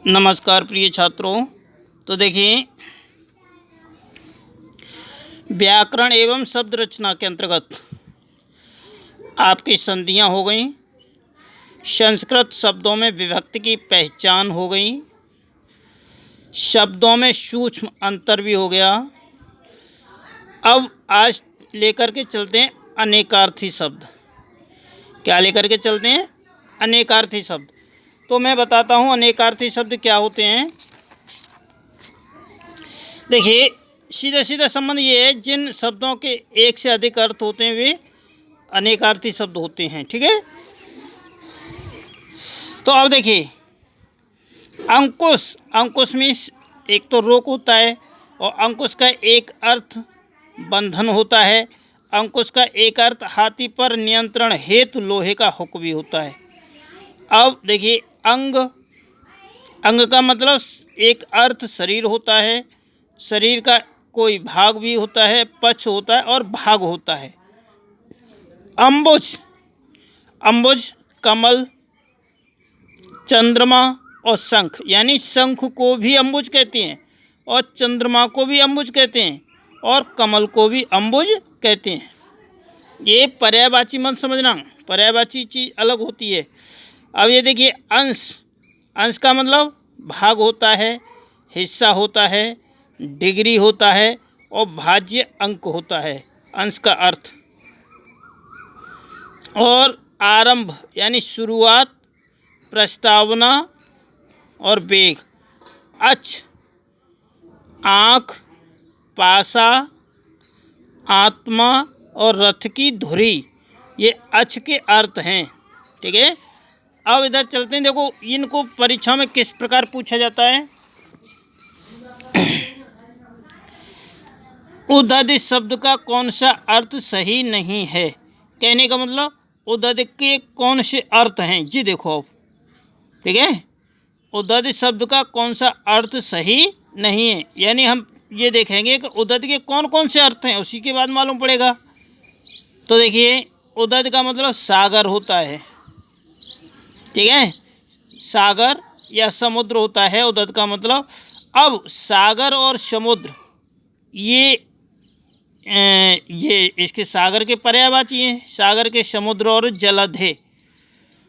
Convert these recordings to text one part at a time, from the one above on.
नमस्कार प्रिय छात्रों। तो देखिए, व्याकरण एवं शब्द रचना के अंतर्गत आपकी संधियाँ हो गई, संस्कृत शब्दों में विभक्ति की पहचान हो गई, शब्दों में सूक्ष्म अंतर भी हो गया। अब आज लेकर के चलते हैं अनेकार्थी शब्द। क्या लेकर के चलते हैं? अनेकार्थी शब्द। तो मैं बताता हूँ अनेकार्थी शब्द क्या होते हैं। देखिए, सीधा सीधा संबंध ये है, जिन शब्दों के एक से अधिक अर्थ होते हैं वे अनेकार्थी शब्द होते हैं। ठीक है। तो अब देखिए, अंकुश, अंकुश में एक तो रोक होता है और अंकुश का एक अर्थ बंधन होता है। अंकुश का एक अर्थ हाथी पर नियंत्रण हेतु लोहे का हुक भी होता है। अब देखिए, अंग, अंग का मतलब एक अर्थ शरीर होता है, शरीर का कोई भाग भी होता है, पक्ष होता है और भाग होता है। अंबुज, अंबुज कमल, चंद्रमा और शंख, यानी शंख को भी अंबुज कहते हैं और चंद्रमा को भी अंबुज कहते हैं और कमल को भी अंबुज कहते हैं। ये पर्यायवाची मत समझना, पर्यायवाची चीज़ अलग होती है। अब ये देखिए, अंश, अंश का मतलब भाग होता है, हिस्सा होता है, डिग्री होता है और भाज्य अंक होता है अंश का अर्थ। और आरंभ यानी शुरुआत, प्रस्तावना और वेग। अक्ष, आँख, पासा, आत्मा और रथ की धुरी, ये अक्ष के अर्थ हैं। ठीक है। अब इधर चलते हैं। देखो, इनको परीक्षा में किस प्रकार पूछा जाता है। उद्धृत शब्द का कौन सा अर्थ सही नहीं है? कहने का मतलब उद्धृत के कौन से अर्थ हैं जी, देखो अब। ठीक है, उद्धृत शब्द का कौन सा अर्थ सही नहीं है, यानी हम ये देखेंगे कि उद्धृत के कौन कौन से अर्थ हैं, उसी के बाद मालूम पड़ेगा। तो देखिए, उद्धृत का मतलब सागर होता है। ठीक है, सागर या समुद्र होता है उद्धृत का मतलब। अब सागर और समुद्र ये इसके सागर के पर्यायवाची हैं। सागर के समुद्र और जलद है,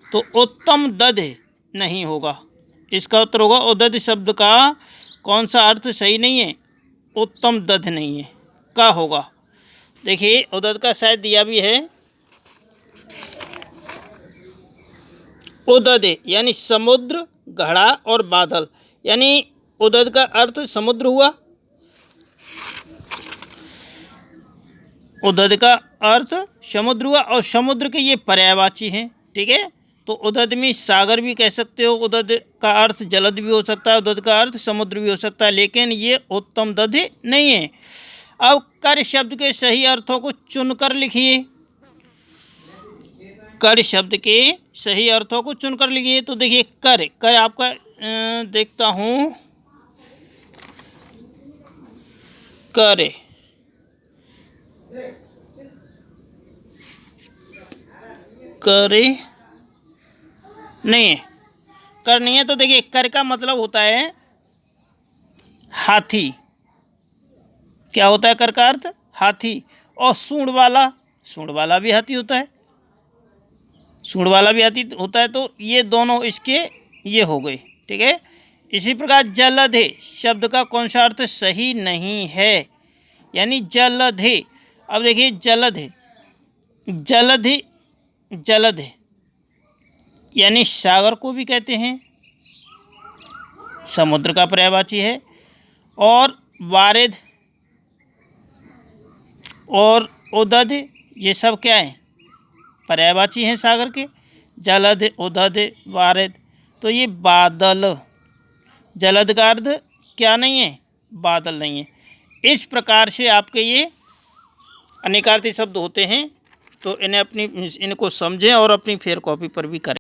तो उत्तम दध नहीं होगा। इसका उत्तर होगा उद्धृत शब्द का कौन सा अर्थ सही नहीं है? उत्तम दध नहीं है का होगा। देखिए, उद्धृत का शायद दिया भी है, उद्धृत यानी समुद्र, घड़ा और बादल, यानी उद्धृत का अर्थ समुद्र हुआ। उद्धृत का अर्थ समुद्र हुआ और समुद्र के ये पर्यायवाची हैं। ठीक है, तो उद्धृत में सागर भी कह सकते हो, उद्धृत का अर्थ जलद भी हो सकता है, उद्धृत का अर्थ समुद्र भी हो सकता है, लेकिन ये उत्तम दध नहीं है। अब कर शब्द के सही अर्थों को चुनकर लिखिए। कर शब्द के सही अर्थों को चुनकर लिखिए। तो देखिए, कर, कर आपका देखता हूँ, कर, करे नहीं है, कर नहीं है। तो देखिए, कर का मतलब होता है हाथी। क्या होता है कर का अर्थ? हाथी। और सूंड वाला, सूंड वाला भी हाथी होता है, सूंड वाला भी हाथी होता है। तो ये दोनों इसके ये हो गए। ठीक है। इसी प्रकार जलद शब्द का कौन सा अर्थ सही नहीं है, यानी जलद। अब देखिए, जलद, जलद, जलद यानी सागर को भी कहते हैं, समुद्र का पर्यायवाची है। और वारिध और उद्धृत ये सब क्या है? पर्यायवाची हैं सागर के। जलद, उद्धृत, वारिध। तो ये बादल, जलद का अर्थ क्या नहीं है? बादल नहीं है। इस प्रकार से आपके ये अनेकार्थी शब्द होते हैं। तो इनको समझें और अपनी फेयर कॉपी पर भी करें।